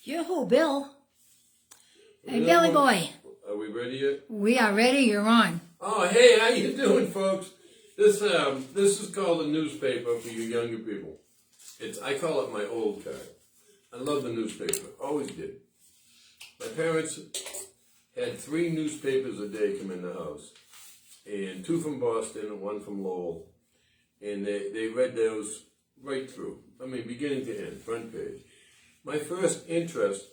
Yoo-hoo, Bill. Hey, Billy boy. Are we ready yet? We are ready. You're on. Oh, hey, how you doing, folks? This is called a newspaper for you younger people. I call it my old card. I love the newspaper. Always did. My parents had 3 newspapers a day come in the house, and 2 from Boston and 1 from Lowell, and they read those right through. I mean, beginning to end, front page. My first interest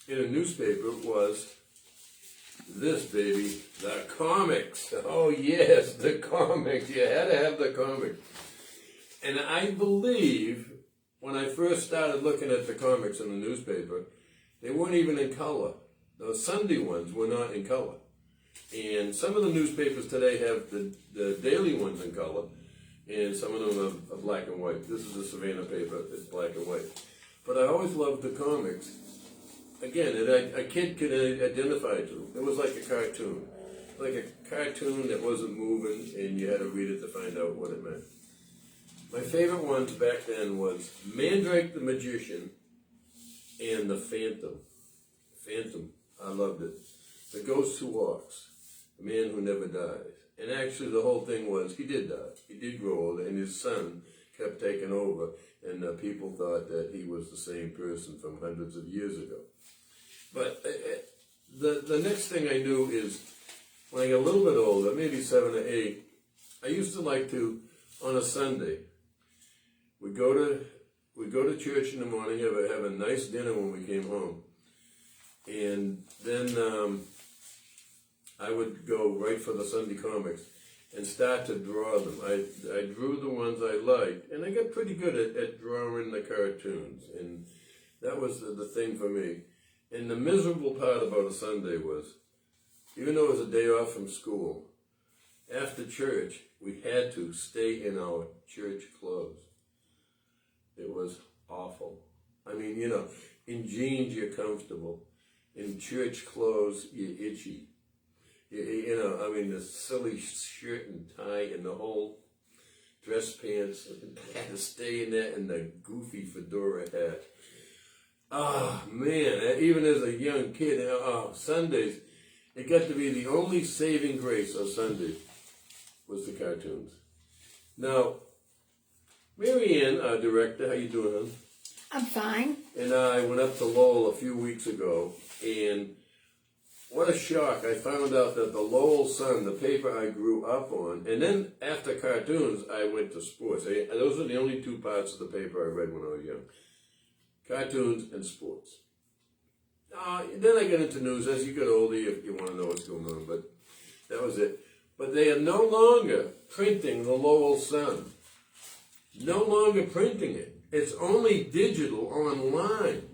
in a newspaper was this, baby, the comics. Oh, yes, the comics. You had to have the comics. And I believe when I first started looking at the comics in the newspaper, they weren't even in color. The Sunday ones were not in color. And some of the newspapers today have the daily ones in color, and some of them are black and white. This is a Savannah paper. It's black and white. But I always loved the comics. Again, a kid could identify to. It was like a cartoon. Like a cartoon that wasn't moving, and you had to read it to find out what it meant. My favorite ones back then was Mandrake the Magician and the Phantom. Phantom, I loved it. The Ghost Who Walks, the man who never dies. And actually the whole thing was, he did die. He did grow old, and his son kept taking over, and people thought that he was the same person from hundreds of years ago. But the next thing I knew is, when I got a little bit older, maybe 7 or 8, I used to like to, on a Sunday, we'd go to church in the morning, have a nice dinner when we came home. And then I would go right for the Sunday comics and start to draw them. I drew the ones I liked, and I got pretty good at drawing the cartoons, and that was the thing for me. And the miserable part about a Sunday was, even though it was a day off from school, after church, we had to stay in our church clothes. It was awful. I mean, you know, in jeans you're comfortable. In church clothes, you're itchy. You know, I mean, the silly shirt and tie and the whole dress pants, had to stay in that, and the goofy fedora hat. Oh, man, even as a young kid, Sundays, it got to be the only saving grace of Sunday was the cartoons. Now, Mary Ann, our director, how you doing, hon? I'm fine. And I went up to Lowell a few weeks ago, and what a shock. I found out that the Lowell Sun, the paper I grew up on, and then after cartoons, I went to sports. Those are the only 2 parts of the paper I read when I was young. Cartoons and sports. Then I got into news. As you get older, you want to know what's going on, but that was it. But they are no longer printing the Lowell Sun. No longer printing it. It's only digital online.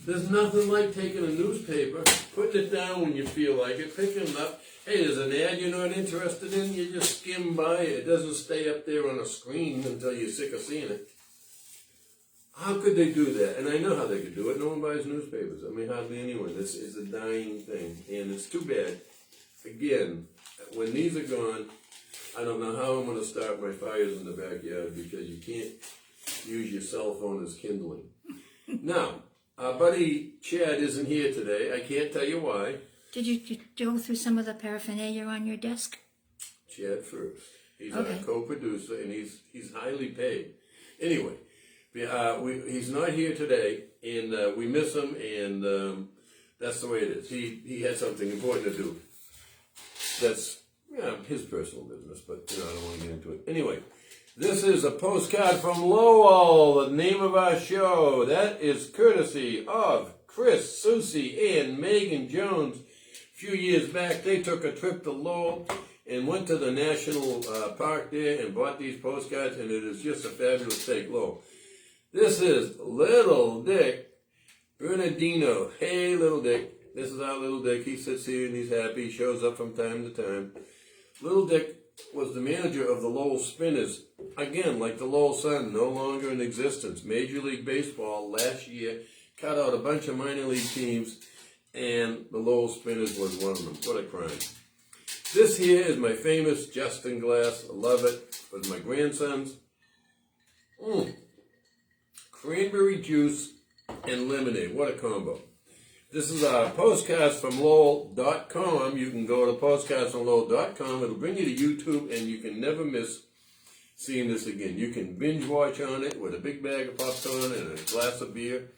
There's nothing like taking a newspaper, putting it down when you feel like it, picking it up. Hey, there's an ad you're not interested in, you just skim by it. It doesn't stay up there on a screen until you're sick of seeing it. How could they do that? And I know how they could do it. No one buys newspapers. I mean, hardly anyone. This is a dying thing. And it's too bad. Again, when these are gone, I don't know how I'm going to start my fires in the backyard, because you can't use your cell phone as kindling. Now, our buddy Chad isn't here today. I can't tell you why. Did you go through some of the paraphernalia on your desk? Chad first. He's Okay. our co-producer, and he's highly paid. Anyway, he's not here today, and we miss him, and that's the way it is. He had something important to do. That's his personal business, but I don't want to get into it. Anyway, this is a postcard from Lowell, the name of our show. That is courtesy of Chris, Susie, and Megan Jones. A few years back, they took a trip to Lowell and went to the national park there and bought these postcards, and it is just a fabulous take. Lowell. This is Little Dick Bernardino. Hey, Little Dick. This is our Little Dick. He sits here and he's happy. He shows up from time to time. Little Dick was the manager of the Lowell Spinners. Again, like the Lowell Sun, no longer in existence. Major League Baseball last year cut out a bunch of minor league teams, and the Lowell Spinners was one of them. What a crime. This here is my famous Justin glass. I love it. It was my grandson's. Cranberry juice and lemonade. What a combo. This is Postcards from LOWell.com. You can go to postcardsfromlowell.com. It'll bring you to YouTube, and you can never miss seeing this again. You can binge watch on it with a big bag of popcorn and a glass of beer.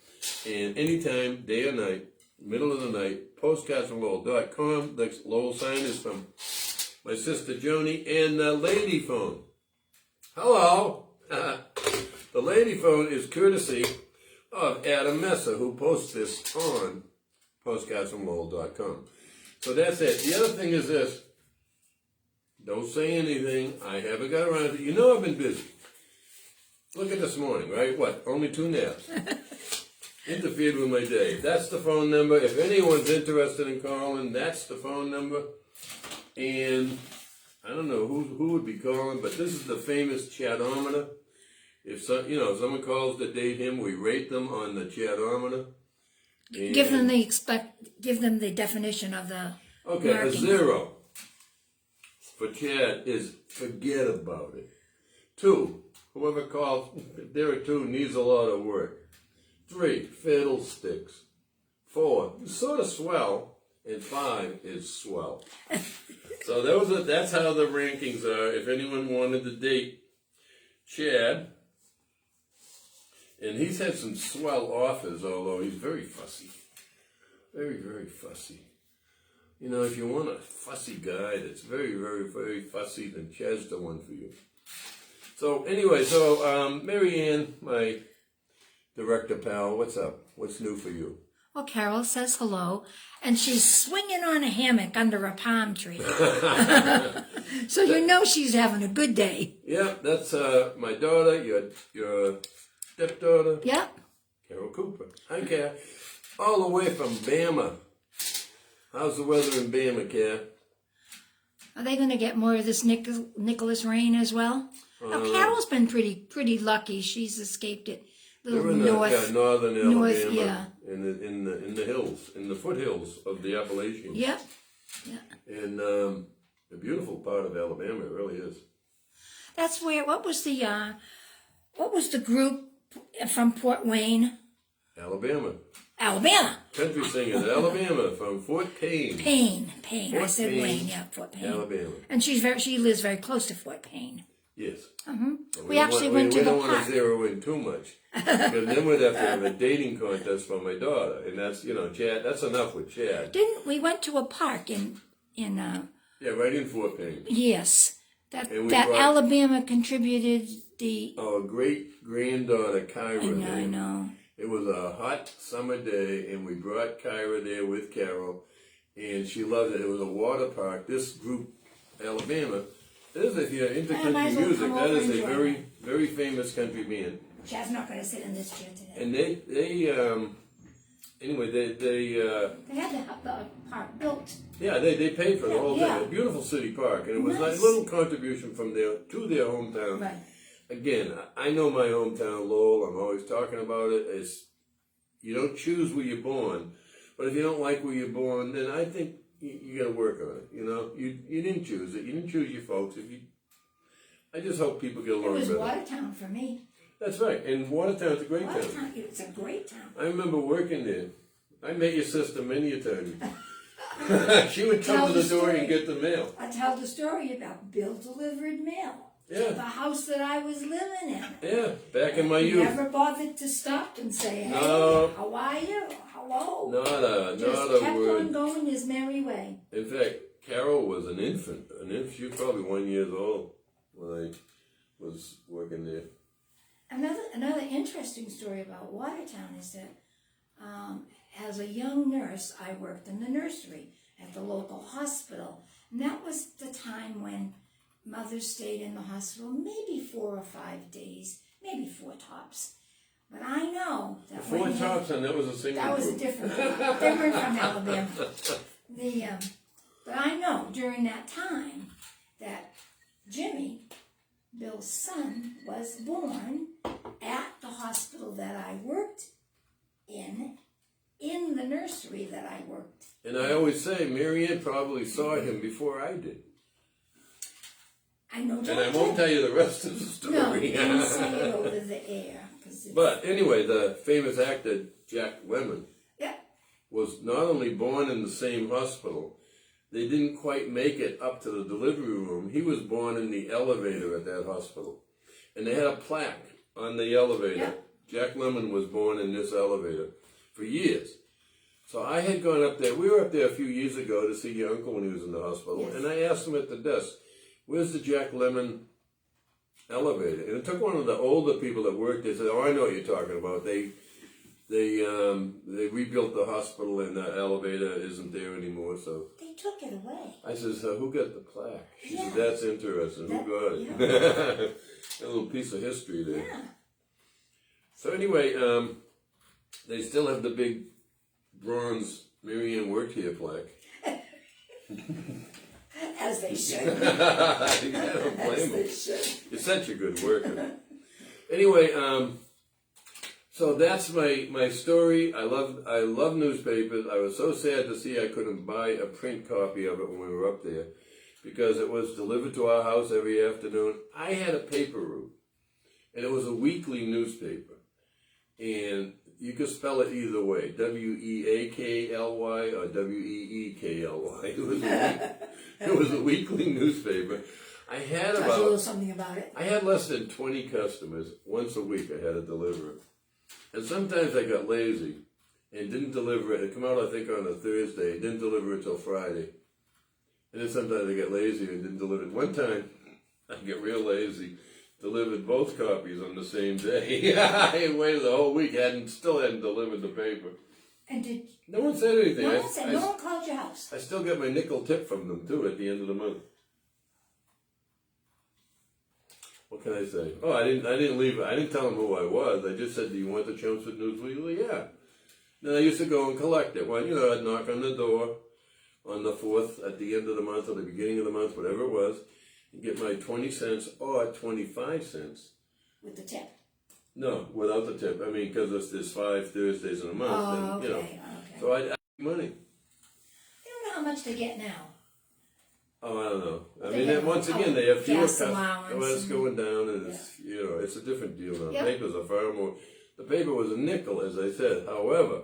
And anytime, day or night, middle of the night, postcardsfromlowell.com. The Lowell sign is from my sister Joni, and the lady phone. Hello. The lady phone is courtesy of Adam Messer, who posts this on postcardsfromlowell.com. So that's it. The other thing is this. Don't say anything. I haven't got around to it. You know I've been busy. Look at this morning, right? What? Only 2 naps. Interfered with my day. That's the phone number. If anyone's interested in calling, that's the phone number. And I don't know who would be calling, but this is the famous chatometer. If someone calls to date him, we rate them on the chatometer. Give them the definition of the okay, marking. A 0 for Chad is forget about it. 2, whoever calls, if there are 2, needs a lot of work. 3, fiddlesticks. 4, sort of swell. And 5 is swell. So that's how the rankings are. If anyone wanted to date Chad, and he's had some swell offers, although he's very fussy. Very, very fussy. You know, if you want a fussy guy that's very, very, very fussy, then Chad's the one for you. So anyway, Mary Ann, my director pal, what's up? What's new for you? Well, Carol says hello, and she's swinging on a hammock under a palm tree. So you know she's having a good day. Yeah, that's my daughter, your stepdaughter. Yep. Carol Cooper. Hi, Carol. All the way from Bama. How's the weather in Bama, Carol? Are they going to get more of this Nicholas rain as well? Now, Carol's been pretty lucky. She's escaped it. They're in northern Alabama, yeah. in the hills, in the foothills of the Appalachians. Yep. Yeah. And a beautiful part of Alabama, it really is. That's where. What was the group from Fort Wayne? Alabama. Country singers, Alabama, from Fort Payne. Payne. Fort I said Payne, Wayne, yeah, Fort Payne. Alabama. And she lives very close to Fort Payne. Yes. We actually went to the park. We don't want to zero in too much, because then we'd have to have a dating contest for my daughter, and that's Chad. That's enough with Chad. We went to a park in yeah, right in Fort Payne. Yes, that Alabama contributed our great granddaughter Kyra. I know. It was a hot summer day, and we brought Kyra there with Carol, and she loved it. It was a water park. This group, Alabama. If you're into country music, that is a very, very famous country band. Chad's not going to sit in this chair today. And they had the park built. Yeah, they paid for the whole thing. Yeah. A beautiful city park, and it was Nice. a little contribution to their hometown. Right. Again, I know my hometown, Lowell. I'm always talking about it. You don't choose where you're born, but if you don't like where you're born, then I think you got to work on it. You didn't choose it. You didn't choose your folks. I just hope people get along better. It was Watertown for me. That's right. And Watertown's a great town. It's a great town. I remember working there. I met your sister many a time. She would come to the door and get the mail. I tell the story about Bill delivered mail. Yeah. The house that I was living in. Yeah, back in my youth. Never bothered to stop and say, hey, No. how are you? Hello. Not a Just kept word. on going his merry way. In fact, Carol was an infant. She was probably 1 year old when I was working there. Another interesting story about Watertown is that as a young nurse, I worked in the nursery at the local hospital. And that was the time when mothers stayed in the hospital maybe 4 or 5 days, maybe 4 tops. But I know that 4 tops, and that was a single that group. was a different group. They weren't from Alabama. But I know during that time that Jimmy, Bill's son, was born at the hospital that I worked in the nursery that I worked. And I always say, Mary Ann probably saw him before I did. I know. And I won't tell you the rest of the story. No, you didn't say it over the air, because But anyway, the famous actor Jack Lemmon Yeah. was not only born in the same hospital, they didn't quite make it up to the delivery room. He was born in the elevator at that hospital. And they had a plaque on the elevator. Yeah. Jack Lemmon was born in this elevator for years. So I had gone up there. We were up there a few years ago to see your uncle when he was in the hospital. Yes. And I asked him at the desk, where's the Jack Lemmon elevator? And it took one of the older people that worked there, said, oh, I know what you're talking about. They rebuilt the hospital and the elevator isn't there anymore. So They took it away. I said, so who got the plaque? She Yeah. said, that's interesting. That- Who got it? yeah. A little piece of history there. Yeah. So anyway, they still have the big bronze Marianne worked here plaque. As they should. I don't blame As them. they should. You're such a good worker. Anyway, so that's my story. I love newspapers. I was so sad to see I couldn't buy a print copy of it when we were up there because it was delivered to our house every afternoon. I had a paper route, and it was a weekly newspaper. And you could spell it either way, W-E-A-K-L-Y or W-E-E-K-L-Y. It was a weekly newspaper. I had Tell you a about little something about it. I had less than 20 customers. Once a week I had to deliver it. And sometimes I got lazy and didn't deliver it. It come out, I think, on a Thursday. Didn't deliver it till Friday. And then sometimes I get lazy and didn't deliver it. One time, I get real lazy. Delivered both copies on the same day. I waited the whole week. Still hadn't delivered the paper. And did No one said anything. no one said, no one called your house? I still get my nickel tip from them, too, at the end of the month. What can I say? Oh, I didn't leave. I didn't tell them who I was. I just said, do you want the Chelmsford News Weekly? Yeah. Then I used to go and collect it. Well, I'd knock on the door on the 4th at the end of the month or the beginning of the month, whatever it was, and get my 20 cents or 25 cents. With the tip. No, without the tip. I mean, because there's 5 Thursdays in a month. Oh, and, okay. So I get money. I don't know how much they get now. Oh, I don't know. I They mean, have once again, they have fewer gas customers. allowance Well, it's and- going down, and it's it's a different deal now. Yep. Papers are far more. The paper was a nickel, as I said. However,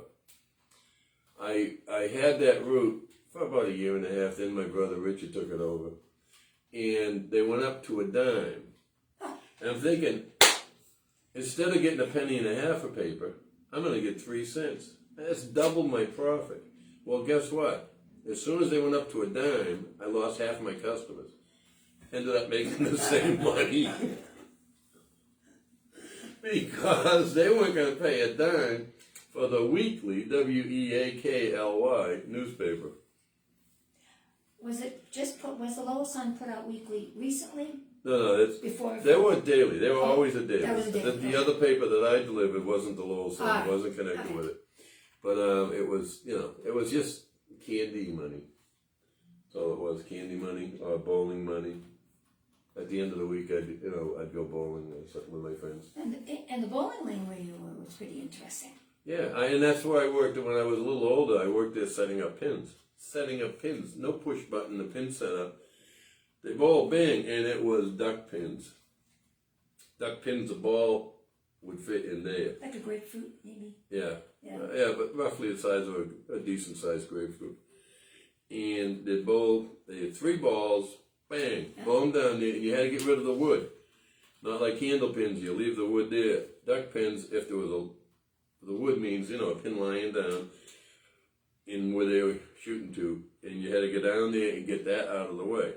I had that route for about a year and a half. Then my brother Richard took it over, and they went up to a dime. And I'm thinking, instead of getting a penny and a half a paper, I'm going to get 3 cents. That's double my profit. Well, guess what? As soon as they went up to a dime, I lost half my customers. Ended up making the same money. Because they weren't going to pay a dime for the weekly, W-E-A-K-L-Y, newspaper. Was the LOWell Sun put out weekly recently? No, Before? they weren't daily. They were always a daily. That was a daily, The okay. other paper that I delivered wasn't the LOWell Sun. Ah, It wasn't connected okay. with it. But it was, it was just candy money. That's all it was, candy money or bowling money. At the end of the week, I'd go bowling or something with my friends. And the bowling lane where you were was pretty interesting. Yeah, and that's where I worked when I was a little older. I worked there setting up pins. No push button, the pin setup. They bowl bing, and it was duck pins. Duck pins, the ball would fit in there. Like a grapefruit, maybe? Yeah. Yeah. But roughly the size of a decent sized grapefruit. And they had 3 balls, bang, blow them down there, and you had to get rid of the wood. Not like candle pins, you leave the wood there. Duck pins, if there was the wood means, a pin lying down in where they were shooting to, and you had to get down there and get that out of the way.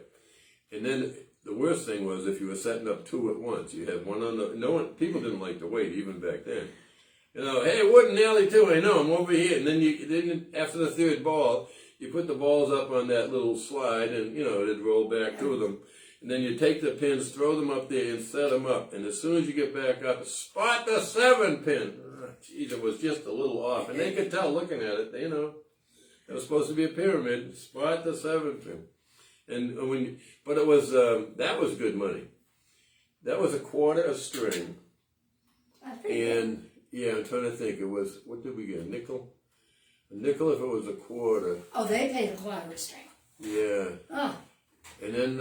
And then the worst thing was if you were setting up 2 at once, you had one on people didn't like to wait even back then. Hey, wooden alley too, I know, I'm over here. And then after the 3rd ball, you put the balls up on that little slide and, it'd roll back to them. And then you take the pins, throw them up there and set them up. And as soon as you get back up, spot the 7 pin. Geez, it was just a little off. And they could tell looking at it, it was supposed to be a pyramid. Spot the 7 pin. But it was, that was good money. That was a quarter a string. And, I'm trying to think. It was, what did we get, a nickel? A nickel if it was a quarter. Oh, they paid a quarter a string. Yeah. Oh. And then,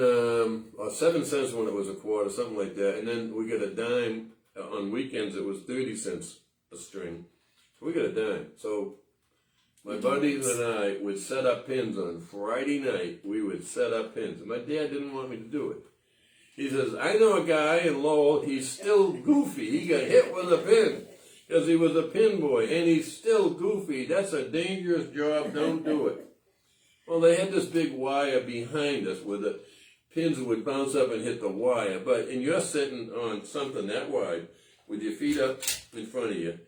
or 7 cents when it was a quarter, something like that. And then we got a dime On weekends, it was 30 cents a string. So we got a dime. So my buddies and I would set up pins on Friday night. We would set up pins. And my dad didn't want me to do it. He says, I know a guy in Lowell, he's still goofy. He got hit with a pin because he was a pin boy, and he's still goofy. That's a dangerous job. Don't do it. Well, they had this big wire behind us where the pins would bounce up and hit the wire. And you're sitting on something that wide with your feet up in front of you.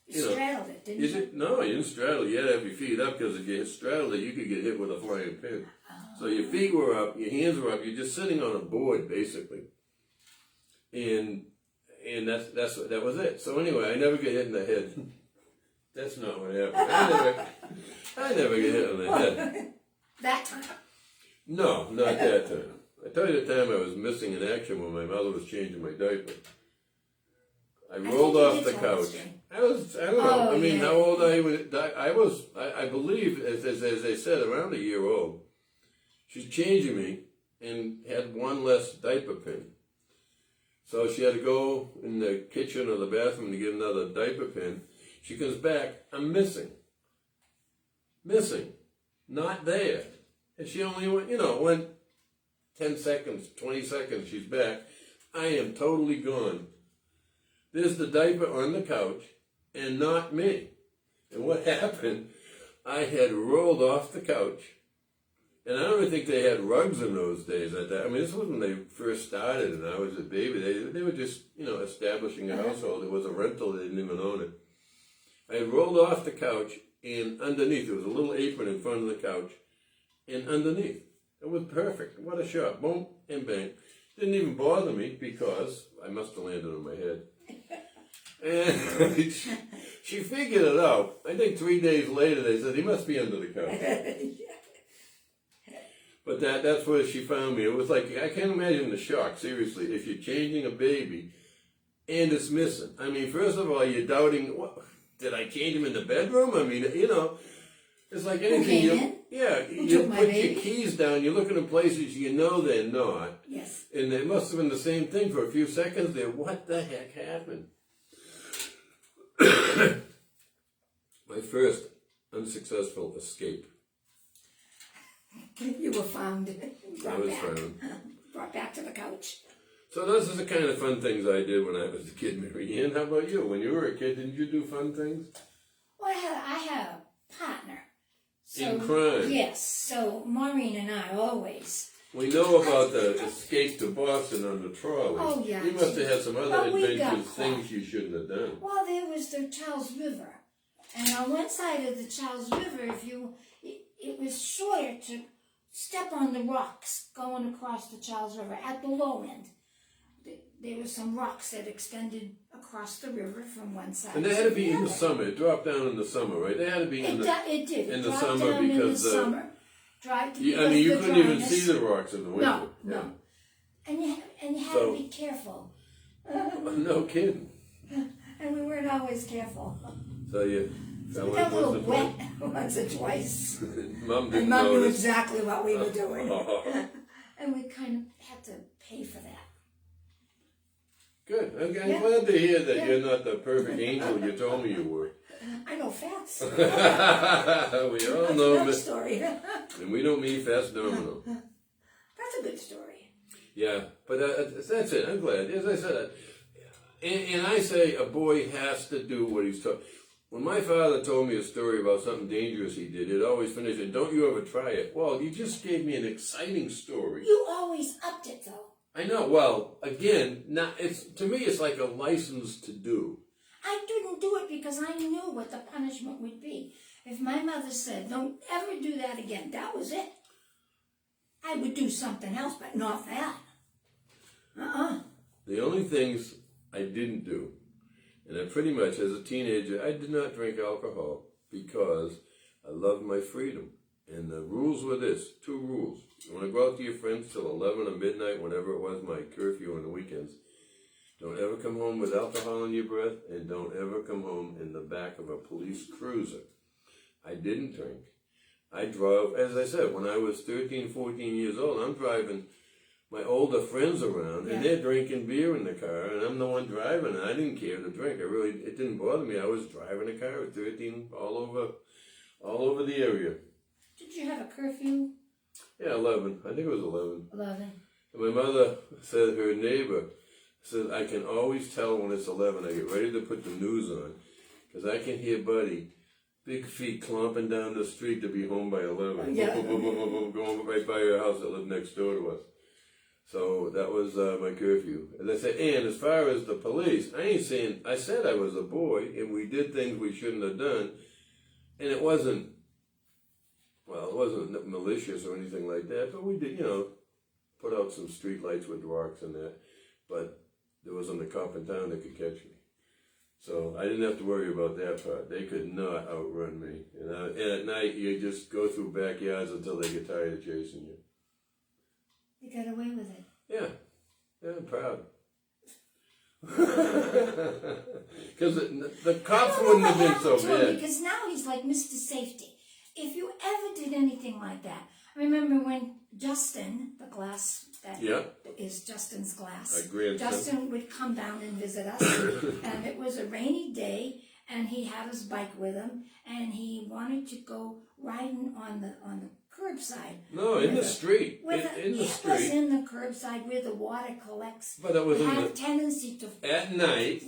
You straddled it, didn't you? No, you didn't straddle. You had to have your feet up because if you straddled it, you could get hit with a flying pin. So your feet were up, your hands were up. You're just sitting on a board, basically. And that was it. So anyway, I never get hit in the head. That's not what happened. I never get hit in the head. That time? No, not that time. I tell you the time I was missing in action when my mother was changing my diaper. I rolled off the couch. I don't know. I mean, how old I was? I believe, as they said, around a year old. She's changing me and had one less diaper pin. So she had to go in the kitchen or the bathroom to get another diaper pin. She comes back, I'm missing. Missing. Not there. And she only went 10 seconds, 20 seconds, she's back. I am totally gone. There's the diaper on the couch and not me. And what happened, I had rolled off the couch. And I don't even think they had rugs in those days. I mean, this was when they first started and I was a baby. They were just, establishing a household. It was a rental. They didn't even own it. I rolled off the couch and underneath, there was a little apron in front of the couch. And underneath, it was perfect. What a shot. Boom and bang. Didn't even bother me because I must have landed on my head. And she figured it out. I think 3 days later, they said, he must be under the couch. But that's where she found me. It was like, I can't imagine the shock, seriously, if you're changing a baby and it's missing. I mean, first of all, you're doubting, what, did I change him in the bedroom? I mean, it's like anything. You put your keys down, you're looking in places you know they're not. Yes. And it must have been the same thing for a few seconds there. What the heck happened? My first unsuccessful escape. You were found. I was found. Brought back to the couch. So those are the kind of fun things I did when I was a kid, Mary Ann. How about you? When you were a kid, didn't you do fun things? Well, I had a partner. In crime? Yes. So Maureen and I always. We know about the escape to Boston on the trolley. Oh, yeah. You must have had some other adventures, things you shouldn't have done. Well, there was the Charles River. And on one side of the Charles River, it was shorter to step on the rocks going across the Charles River at the low end. There were some rocks that extended across the river from one side. And they had to be in the summer. It dropped down in the summer, right? They had to be in the summer because you couldn't even see the rocks in the winter. No. And you had to be careful. No kidding. And we weren't always careful. So you we got a little wet once or twice. Mom and Mom knew exactly what we were doing. And we kind of had to pay for that. Good. I'm glad to hear that you're not the perfect angel you told me you were. I know facts. We all know That's story. And we don't mean fast domino. That's a good story. Yeah, but that's it. I'm glad. As I said, and I say a boy has to do what he's taught. When my father told me a story about something dangerous he did, he'd always finish it, don't you ever try it. Well, you just gave me an exciting story. You always upped it, though. I know. Well, again, to me, it's like a license to do. I didn't do it because I knew what the punishment would be. If my mother said, don't ever do that again, that was it. I would do something else, but not that. The only things I didn't do, and I pretty much, as a teenager, I did not drink alcohol because I loved my freedom. And the rules were this, 2 rules. You want to go out to your friends till 11 or midnight, whenever it was my curfew on the weekends. Don't ever come home with alcohol in your breath, and don't ever come home in the back of a police cruiser. I didn't drink. I drove, as I said, when I was 13, 14 years old, I'm driving my older friends around, Yeah. and they're drinking beer in the car, and I'm the one driving, and I didn't care to drink. It didn't bother me. I was driving a car at 13 all over the area. Did you have a curfew? Yeah, 11. I think it was 11. 11. And my mother said her neighbor said, I can always tell when it's 11. I get ready to put the news on, because I can hear Buddy, big feet clomping down the street to be home by 11. Yeah. Going right by your house that lived next door to us. So that was my curfew. And I said, and as far as the police, I said I was a boy, and we did things we shouldn't have done, and it wasn't malicious or anything like that, but we did, put out some street lights with rocks and that, but there wasn't a cop in town that could catch me. So I didn't have to worry about that part. They could not outrun me. And at night, you just go through backyards until they get tired of chasing you. You got away with it. Yeah, I'm proud. Because the cops wouldn't have been so bad. Because now he's like Mr. Safety. If you ever did anything like that, I remember when Justin, the glass that is Justin's glass, Justin would come down and visit us, and it was a rainy day, and he had his bike with him, and he wanted to go riding on the curbside. No, in the street. It was in the curbside where the water collects. But it was tendency to at night.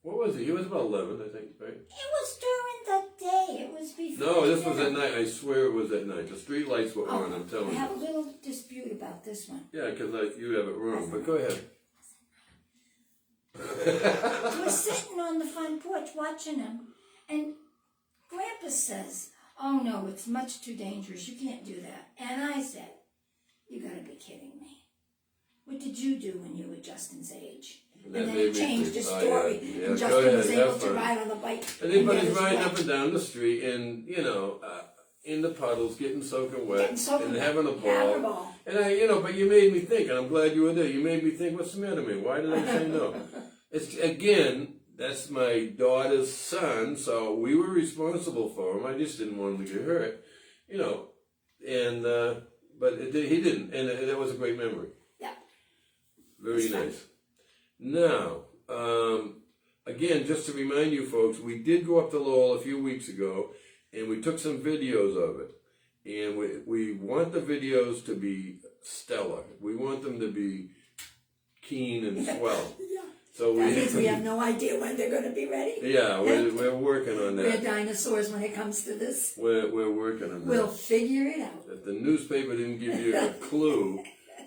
What was it? He was about 11, I think, right? It was during the day. It was before. No, this was at night. I swear it was at night. The street lights were on. I'm telling you. I have a little dispute about this one. Yeah, because you have it wrong. But go ahead. We're sitting on the front porch watching him, and Grandpa says, "Oh no, it's much too dangerous. You can't do that." And I said, "You gotta be kidding me. What did you do when you were Justin's age?" And then he changed his story, and Justin was able to ride on the bike. And everybody's riding up and down the street, and in the puddles, getting soaking wet, and having a ball. And but you made me think, and I'm glad you were there. You made me think, what's the matter with me? Why did I say no? It's again, that's my daughter's son, so we were responsible for him. I just didn't want him to get hurt, And but he didn't, and that was a great memory. Yeah. Very nice. Now, again, just to remind you folks, we did go up to Lowell a few weeks ago, and we took some videos of it. And we want the videos to be stellar. We want them to be keen and swell. Yeah. So that means we have no idea when they're going to be ready. Yeah, we're working on that. We're dinosaurs when it comes to this. We're working on that. We'll figure it out. If the newspaper didn't give you a clue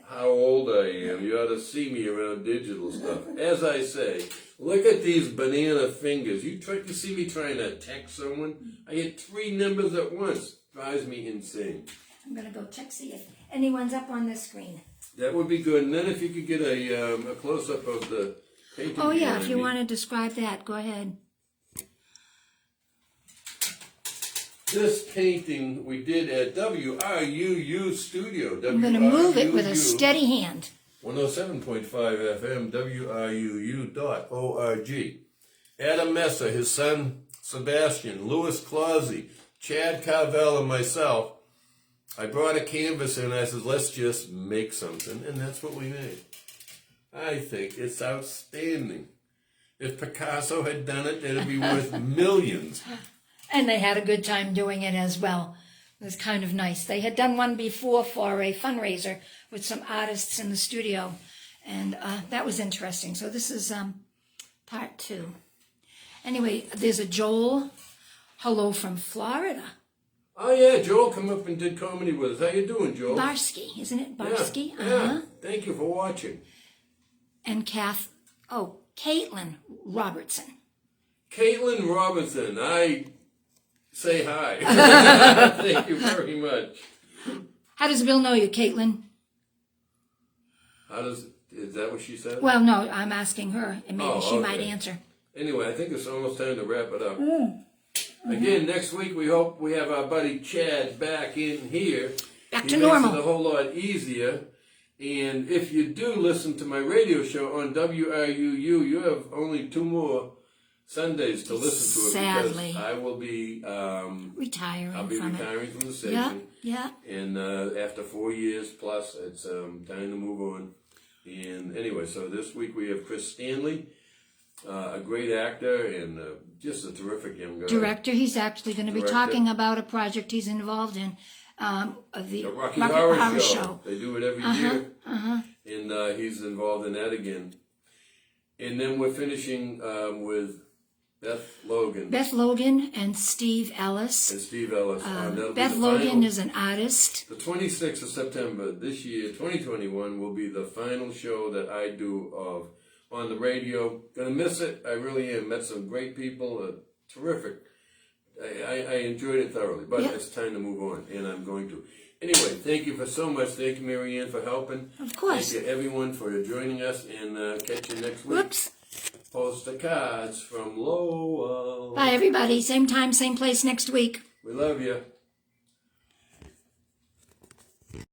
how old I am, you ought to see me around digital stuff. As I say, look at these banana fingers. You see me trying to text someone? I hit 3 numbers at once. Drives me insane. I'm going to go check, see if anyone's up on the screen. That would be good. And then if you could get a close-up of the painting. Oh, yeah, if you want to describe that, go ahead. This painting we did at WRUU Studio. I'm going to move it with a steady hand. 107.5 FM, WRUU.org. Adam Messer, his son Sebastian, Louis Clausey, Chad Carvel, and myself. I brought a canvas in and I said, let's just make something. And that's what we made. I think it's outstanding. If Picasso had done it, it'd be worth millions. And they had a good time doing it as well. It was kind of nice. They had done one before for a fundraiser with some artists in the studio. And that was interesting. So this is part 2. Anyway, there's a Joel. Hello from Florida. Oh, yeah. Joel come up and did comedy with us. How you doing, Joel? Barsky. Isn't it Barsky? Yeah. Yeah. Thank you for watching. And Caitlin Robertson. Caitlin Robertson. I say hi. Thank you very much. How does Bill know you, Caitlin? Is that what she said? Well, no, I'm asking her, and maybe she might answer. Anyway, I think it's almost time to wrap it up. Again, next week we hope we have our buddy Chad back in here. Back to normal. He makes it a whole lot easier. And if you do listen to my radio show on WRUU, you have only 2 more Sundays to listen to it Sadly. because I will be Retiring I'll be from retiring from the it. station. Yeah. And after 4 years plus, it's time to move on. And anyway, so this week we have Chris Stanley, a great actor and just a terrific young guy. Director. He's actually going to be talking about a project he's involved in. The Rocky Horror Show. Show. They do it every year. And he's involved in that again. And then we're finishing with Beth Logan. Beth Logan and Steve Ellis. And Steve Ellis. Beth Logan is an artist. The 26th of September this year, 2021, will be the final show that I do of on the radio. Gonna miss it. I really am. Met some great people. Terrific. I enjoyed it thoroughly, but it's time to move on, and I'm going to. Anyway, thank you for so much. Thank you, Marianne, for helping. Of course. Thank you, everyone, for joining us, and catch you next week. Whoops. Postcards from LOWell. Bye, everybody. Same time, same place next week. We love you.